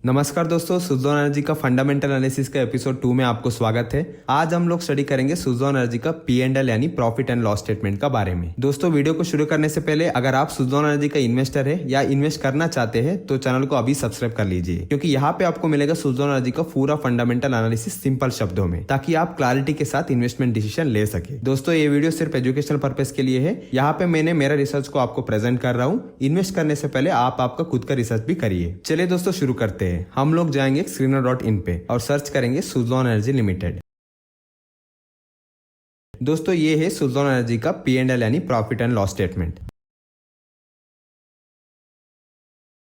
नमस्कार दोस्तों, सुज़लोन एनर्जी का फंडामेंटल एनालिसिस का एपिसोड 2 में आपको स्वागत है। आज हम लोग स्टडी करेंगे सुज़लोन एनर्जी का P&L यानी प्रॉफिट एंड लॉस स्टेटमेंट का बारे में। दोस्तों, वीडियो को शुरू करने से पहले अगर आप सुज़लोन एनर्जी का इन्वेस्टर है या इन्वेस्ट करना चाहते हैं तो चैनल को अभी सब्सक्राइब कर लीजिए, क्योंकि यहाँ पे आपको मिलेगा सुज़लोन एनर्जी का पूरा फंडामेंटल एनालिसिस सिंपल शब्दों में, ताकि आप क्लैरिटी के साथ इन्वेस्टमेंट डिसीजन ले सके। दोस्तों, ये वीडियो सिर्फ एजुकेशनल पर्पज के लिए है। यहाँ पे मैंने मेरा रिसर्च को आपको प्रेजेंट कर रहा हूँ। इन्वेस्ट करने से पहले आप आपका खुद का रिसर्च भी करिए। चलिए दोस्तों, शुरू करते हैं। हम लोग जाएंगे screener.in पे और सर्च करेंगे सुज़लोन एनर्जी लिमिटेड। दोस्तों, ये है सुज़लोन एनर्जी का P&L यानी प्रॉफिट एंड लॉस स्टेटमेंट।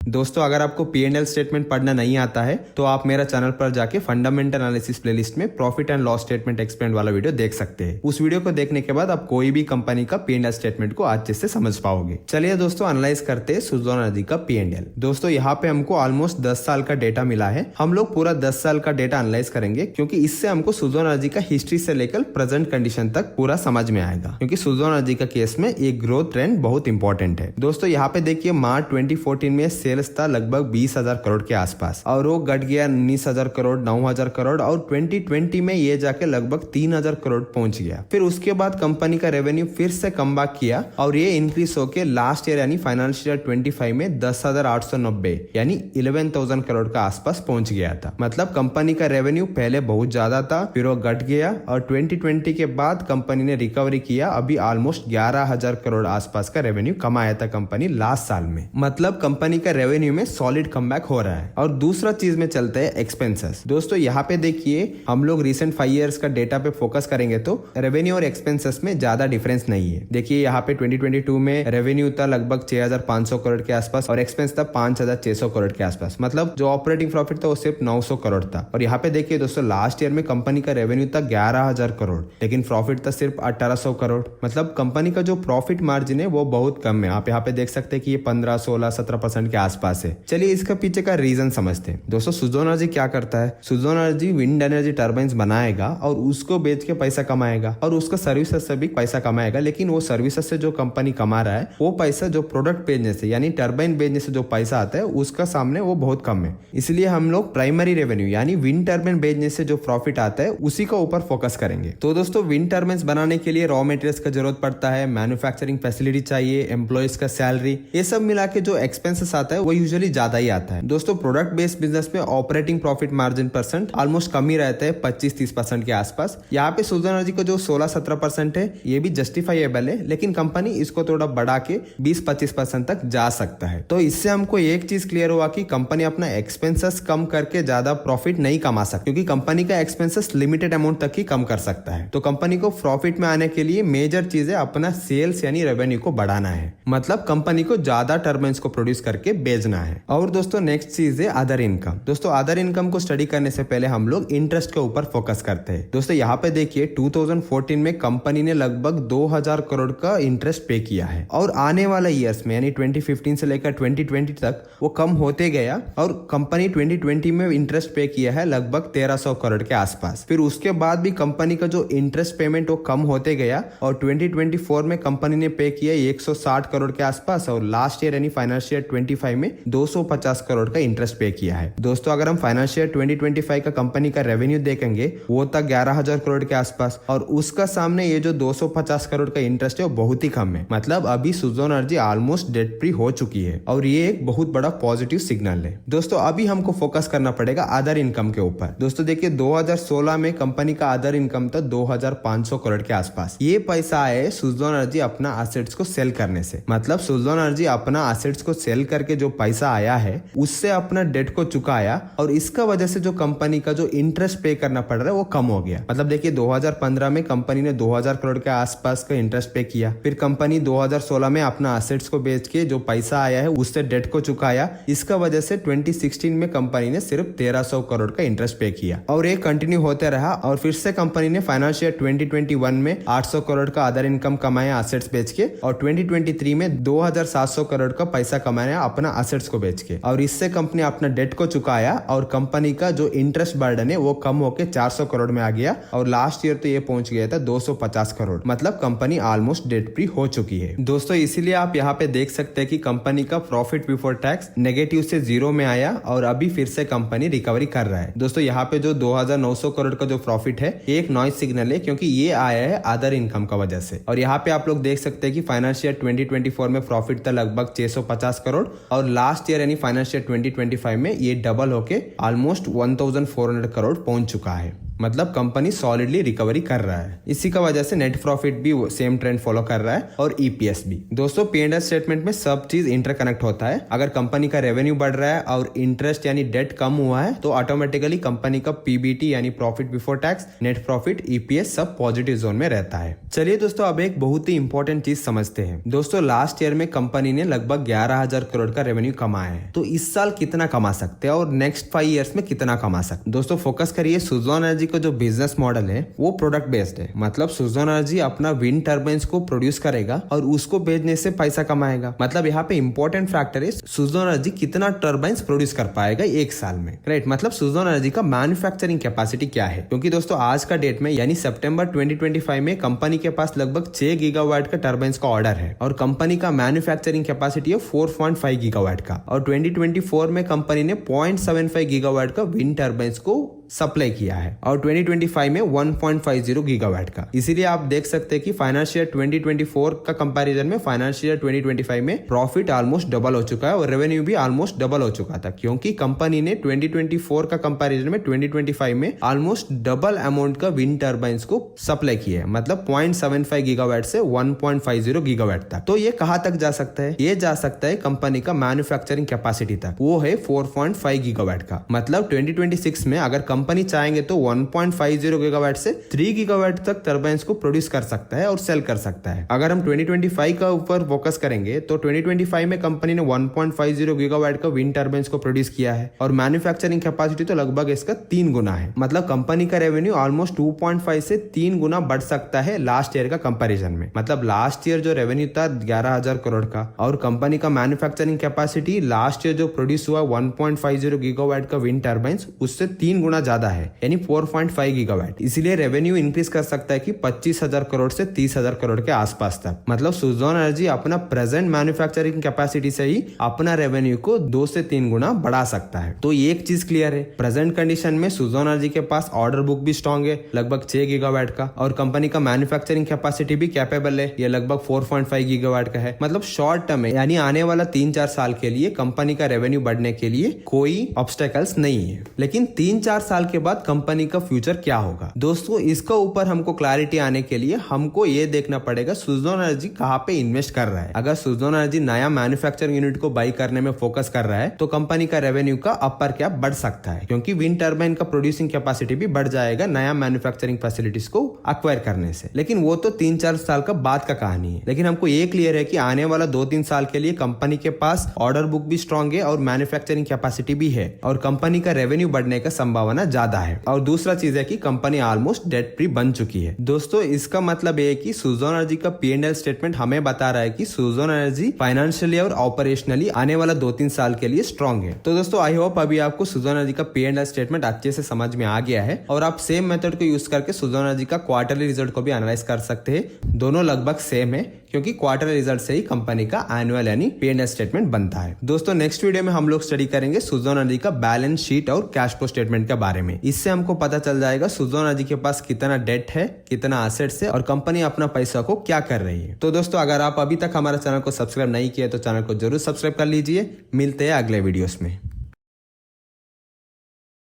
दोस्तों, अगर आपको P&L स्टेटमेंट पढ़ना नहीं आता है तो आप मेरा चैनल पर जाके फंडामेंटल एनालिसिस प्लेलिस्ट में profit and loss statement explain वाला वीडियो देख सकते हैं। उस वीडियो को देखने के बाद आप कोई भी कंपनी का P&L स्टेटमेंट को अच्छे से समझ पाओगे। चलिए दोस्तों, एनालाइज करते हैं सुज़लोन एनर्जी का P&L। दोस्तों, यहाँ पे हमको ऑलमोस्ट 10 साल का डेटा मिला है। हम लोग पूरा 10 साल का डेटा एनालाइज करेंगे, क्योंकि इससे हमको सुज़लोन एनर्जी का हिस्ट्री से लेकर प्रेजेंट कंडीशन तक पूरा समझ में आएगा, क्योंकि सुज़लोन एनर्जी का केस में एक ग्रोथ ट्रेंड बहुत इंपॉर्टेंट है। दोस्तों, यहाँ पे देखिए, मार्च 2014 में सेल्स था लगभग 20,000 करोड़ के आसपास, और वो घट गया 19,000 करोड़, 9,000 करोड़, और 2020 में ये जाके लगभग 3,000 करोड़ पहुंच गया। फिर उसके बाद कंपनी का रेवेन्यू फिर से कम बैक किया और ये इंक्रीज होके लास्ट ईयर यानी फाइनेंशियल ईयर 25 में 10,890 यानी 11,000 करोड़ का आसपास पहुंच गया था। मतलब कंपनी का रेवेन्यू पहले बहुत ज्यादा था, फिर वो घट गया, और 2020 के बाद कंपनी ने रिकवरी किया। अभी ऑलमोस्ट 11,000 करोड़ आसपास का रेवेन्यू कमाया था कंपनी लास्ट साल में। मतलब कंपनी का रेवेन्यू में सॉलिड कमबैक हो रहा है। और दूसरा चीज में चलते हैं एक्सपेंसेस। दोस्तों, यहाँ पे देखिए, हम लोग रिसेंट 5 इयर्स का डेटा पे फोकस करेंगे तो रेवेन्यू और एक्सपेंसेस में ज्यादा डिफरेंस नहीं है। देखिए, यहाँ पे 2022 में रेवेन्यू था लगभग 6,500 करोड़ के आसपास और एक्सपेंस था 5,600 करोड़ के आसपास। मतलब जो ऑपरेटिंग प्रॉफिट था वो सिर्फ 900 करोड़ था। और यहाँ पे देखिए दोस्तों, लास्ट ईयर में कंपनी का रेवेन्यू था 11,000 करोड़, लेकिन प्रॉफिट था सिर्फ 1,800 करोड़। मतलब कंपनी का जो प्रॉफिट मार्जिन है वो बहुत कम है। आप यहाँ पे देख सकते हैं कि ये 15, 16, 17% के आसपास है। चलिए इसका पीछे का रीजन समझते हैं। दोस्तों, सुज़लोन एनर्जी क्या करता है? Suzlon energy wind energy turbines बनाएगा और उसको बेच के पैसा कमाएगा, और उसका सर्विसेज से भी पैसा कमाएगा। लेकिन वो सर्विसेज से जो कंपनी कमा रहा है वो पैसा जो प्रोडक्ट बेचने से यानी टर्बाइन बेचने से जो पैसा आता है उसका सामने वो बहुत कम है। इसलिए हम लोग प्राइमरी रेवेन्यू यानी विंड टर्बाइन बेचने से जो प्रॉफिट आता है उसी का ऊपर फोकस करेंगे। तो दोस्तों, विंड टर्बाइन्स बनाने के लिए रॉ मटेरियल्स का जरूरत पड़ता है, मैन्युफैक्चरिंग फैसिलिटी चाहिए, एम्प्लॉइज का सैलरी, ये सब मिला के जो एक्सपेंसेस आता है वो यूजुअली ज्यादा ही आता है। दोस्तों, प्रोडक्ट बेस्ड बिजनेस में operating profit margin percent almost कम ही रहता है, 25-30% के आसपास। यहाँ पे सुज़लोन एनर्जी का जो 16-17% है ये भी जस्टिफाइएबल है, लेकिन कंपनी इसको थोड़ा बढ़ा के 20-25% तक जा सकता है। तो इससे हमको एक चीज क्लियर हुआ कि कंपनी अपना एक्सपेंसेस कम करके ज्यादा प्रॉफिट नहीं कमा सकती, क्योंकि कंपनी का एक्सपेंसेस लिमिटेड अमाउंट तक ही कम कर सकता है। तो कंपनी को प्रॉफिट में आने के लिए मेजर चीज है अपना सेल्स यानी रेवेन्यू को बढ़ाना है। मतलब कंपनी को ज्यादा टर्बाइन्स को प्रोड्यूस करके बेचना है। और दोस्तों, नेक्स्ट चीज है अदर इनकम। दोस्तों, अदर इनकम को स्टडी करने से पहले हम लोग इंटरेस्ट के ऊपर फोकस करते हैं। दोस्तों, यहाँ पे देखिए, 2014 में कंपनी ने लगभग 2,000 करोड़ का इंटरेस्ट पे किया है, और आने वाले ईयर्स में यानी 2015 से लेकर 2020 तक वो कम होते गया, और कंपनी 2020 में इंटरेस्ट पे किया है लगभग 1,300 करोड़ के आसपास। फिर उसके बाद भी कंपनी का जो इंटरेस्ट पेमेंट वो कम होते गया, और 2024 में कंपनी ने पे किया 160 करोड़ के आसपास, और लास्ट ईयर यानी फाइनेंशियल ईयर 25 में 250 करोड़ का इंटरेस्ट पे किया है। दोस्तों, अगर हम फाइनेंशियल 2025 का कंपनी का रेवेन्यू देखेंगे वो था 11,000 करोड़ के आसपास, और उसका सामने ये जो 250 करोड़ का इंटरेस्ट है वो बहुत ही कम है। मतलब अभी Suzlon energy almost debt free हो चुकी है, और ये एक बहुत बड़ा पॉजिटिव सिग्नल है। दोस्तों, अभी हमको फोकस करना पड़ेगा अदर इनकम के ऊपर। दोस्तों देखिए, 2016 में कंपनी का अदर इनकम था 2,500 करोड़ के आसपास। ये पैसा आया है सुज़लोन एनर्जी अपना एसेट्स को सेल करने से। मतलब सुज़लोन एनर्जी अपना एसेट्स को सेल करके जो पैसा आया है उससे अपना डेट को चुकाया, और इसका वजह से जो कंपनी का जो इंटरेस्ट पे करना पड़ रहा है वो कम हो गया। मतलब देखिए, 2015 में कंपनी ने 2,000 करोड़ के आसपास का इंटरेस्ट पे किया, फिर कंपनी 2016 में अपना एसेट्स को बेच के जो पैसा आया है उससे डेट को चुकाया। इसका वजह से 2016 में कंपनी ने सिर्फ 1,300 करोड़ का इंटरेस्ट पे किया, और ये कंटिन्यू होते रहा। और फिर से कंपनी ने फाइनेंशियल 2021 में 800 करोड़ का अदर इनकम कमाया एसेट्स बेच के, और 2023 में 2,700 करोड़ का पैसा कमाया अपना असेट्स को बेच के, और इससे कंपनी अपना डेट को चुकाया और कंपनी का जो इंटरेस्ट बर्डन है वो कम होके 400 करोड़ में आ गया और लास्ट ईयर तो ये पहुंच गया था 250 करोड़। मतलब कंपनी ऑलमोस्ट डेट फ्री हो चुकी है दोस्तों। इसीलिए आप यहाँ पे देख सकते हैं कि कंपनी का प्रॉफिट बिफोर टैक्स नेगेटिव से 0 में आया और अभी फिर से कंपनी रिकवरी कर रहा है दोस्तों। यहाँ पे जो 2900 करोड़ का जो प्रॉफिट है ये एक नॉइज सिग्नल है क्योंकि ये आया है अदर इनकम का वजह से। और यहाँ पे आप लोग देख सकते हैं कि फाइनेंशियल 2024 में प्रॉफिट था लगभग 650 करोड़ और लास्ट ईयर यानी फाइनेंशियल 2025 में ये डबल होके ऑलमोस्ट 1400 करोड़ पहुंच चुका है। मतलब कंपनी सॉलिडली रिकवरी कर रहा है। इसी का वजह से नेट प्रॉफिट भी सेम ट्रेंड फॉलो कर रहा है और ईपीएस भी। दोस्तों P&L स्टेटमेंट में सब चीज इंटरकनेक्ट होता है। अगर कंपनी का रेवेन्यू बढ़ रहा है और इंटरेस्ट यानी डेट कम हुआ है तो ऑटोमेटिकली कंपनी का पीबीटी यानी profit before tax, net profit, EPS सब पॉजिटिव जोन में रहता है। चलिए दोस्तों अब एक बहुत ही इंपॉर्टेंट चीज समझते हैं। दोस्तों लास्ट ईयर में कंपनी ने लगभग 11,000 करोड़ का रेवेन्यू कमाया है, तो इस साल कितना कमा सकते हैं और नेक्स्ट 5 ईयर्स में कितना कमा सकते हैं। दोस्तों फोकस करिए, सुज़लोन एनर्जी का जो बिजनेस मॉडल है वो प्रोडक्ट बेस्ड है। मतलब सुज़लोन एनर्जी अपना विंड टर्बाइन्स को प्रोड्यूस करेगा और उसको बेचने से पैसा कमाएगा। मतलब यहाँ पे इंपॉर्टेंट फैक्टर है सुज़लोन एनर्जी कितना टर्बाइन्स प्रोड्यूस कर पाएगा एक साल में, राइट। मतलब सुज़लोन एनर्जी का मैन्युफैक्चरिंग कैपेसिटी क्या है, क्योंकि दोस्तों आज का डेट में यानी सितंबर 2025 में कंपनी के पास लगभग 6 गीगावाट का टर्बाइन्स का ऑर्डर है और कंपनी का मैन्युफैक्चरिंग कैपेसिटी है 4.5 गीगावाट का। और 2024 में कंपनी ने 0.75 गीगावाट का विंड टर्बाइन्स को सप्लाई किया है और 2025 में 1.50 गीगावाट का। इसीलिए आप देख सकते हैं कि फाइनेंशियल 2024 का कंपैरिजन में फाइनेंशियल 2025 में प्रॉफिट ऑलमोस्ट डबल हो चुका है और रेवेन्यू भी ऑलमोस्ट डबल हो चुका था, क्योंकि कंपनी ने 2024 का कंपैरिजन में 2025 में ऑलमोस्ट डबल अमाउंट का विंड टर्बाइन्स को सप्लाई किया है। मतलब 0.75 गीगावाट से 1.50 गीगावाट तक। तो ये कहां तक जा सकता है? ये जा सकता है कंपनी का मैन्युफैक्चरिंग कैपेसिटी तक, वो है 4.5 गीगावाट का। मतलब 2026 में अगर कंपनी चाहेंगे तो 1.50 गीगावाट से 3 गीगावाट तक टर्बाइन्स को प्रोड्यूस कर सकता है और सेल कर सकता है। अगर हम 2025 का ऊपर फोकस करेंगे तो 2025 में कंपनी ने 1.50 गीगावाट का विंड टर्बाइन्स को प्रोड्यूस किया है और मैन्युफैक्चरिंग कैपेसिटी तो लगभग इसका 3 गुना है। मतलब कंपनी का रेवेन्यू ऑलमोस्ट 2.5 से 3 गुना बढ़ सकता है लास्ट ईयर का कंपैरिजन में। मतलब लास्ट ईयर जो रेवेन्यू था 11,000 करोड़ का और कंपनी का मैन्युफैक्चरिंग कैपेसिटी लास्ट ईयर जो प्रोड्यूस हुआ 1.50 गीगावाट का विंड टर्बाइन्स उससे 3 गुना ज्यादा है, यानी 4.5 गीगावाट। इसलिए रेवेन्यू इंक्रीज कर सकता है कि 25,000 करोड़ से 30,000 करोड़ के आसपास तक। मतलब सुज़लोन एनर्जी अपना प्रेजेंट मैन्युफैक्चरिंग कैपेसिटी से ही अपना रेवेन्यू को 2 से 3 गुना बढ़ा सकता है। तो एक चीज क्लियर है, प्रेजेंट कंडीशन में सुज़लोन एनर्जी के पास ऑर्डर बुक भी स्ट्रॉन्ग है लगभग 6 गीगावाट का और कंपनी का मैन्युफैक्चरिंग कैपेसिटी भी कैपेबल है, ये लगभग 4.5 गीगावाट का है। मतलब शॉर्ट टर्म में यानी आने वाला 3-4 साल के लिए कंपनी का रेवेन्यू बढ़ने के लिए कोई ऑब्स्टेकल्स नहीं है। लेकिन 3-4 साल के बाद कंपनी का फ्यूचर क्या होगा दोस्तों, इसका ऊपर हमको क्लैरिटी आने के लिए हमको ये देखना पड़ेगा सुज़लोन एनर्जी कहाँ पे इन्वेस्ट कर रहा है। अगर सुज़लोन एनर्जी नया मैन्युफैक्चरिंग यूनिट को बाई करने में फोकस कर रहा है तो कंपनी का रेवेन्यू का अपर कैप बढ़ सकता है, क्योंकि विंड टर्बाइन का प्रोड्यूसिंग कैपेसिटी भी बढ़ जाएगा नया मैन्युफैक्चरिंग फैसिलिटीज को एक्वायर करने से। लेकिन वो तो 3-4 साल का बाद का कहानी है। लेकिन हमको ये क्लियर है कि आने वाला 2-3 साल के लिए कंपनी के पास ऑर्डर बुक भी स्ट्रॉन्ग है और मैन्युफैक्चरिंग कैपेसिटी भी है और कंपनी का रेवेन्यू बढ़ने का संभावना ज्यादा है। और दूसरा चीज है कि कंपनी ऑलमोस्ट डेट फ्री बन चुकी है। दोस्तों इसका मतलब ये है कि सुज़लोन एनर्जी का P&L स्टेटमेंट हमें बता रहा है कि सुज़लोन एनर्जी फाइनेंशियली और ऑपरेशनली आने वाला 2-3 साल के लिए स्ट्रॉन्ग है। तो दोस्तों आई होप अभी आपको सुज़लोन एनर्जी का P&L स्टेटमेंट अच्छे से समझ में आ गया है और आप सेम मेथड को यूज करके सुज़लोन एनर्जी का क्वार्टरली रिजल्ट को भी एनालाइज कर सकते हैं। दोनों लगभग सेम है क्योंकि क्वार्टर रिजल्ट से ही कंपनी का एनुअल यानी P&L स्टेटमेंट बनता है। दोस्तों नेक्स्ट वीडियो में हम लोग स्टडी करेंगे सुज़लोन एनर्जी का बैलेंस शीट और कैश फ्लो स्टेटमेंट के बारे में। इससे हमको पता चल जाएगा सुज़लोन एनर्जी के पास कितना डेट है, कितना एसेट्स है और कंपनी अपना पैसा को क्या कर रही है। तो दोस्तों अगर आप अभी तक हमारे चैनल को सब्सक्राइब नहीं किया तो चैनल को जरूर सब्सक्राइब कर लीजिए। मिलते हैं अगले वीडियोस में।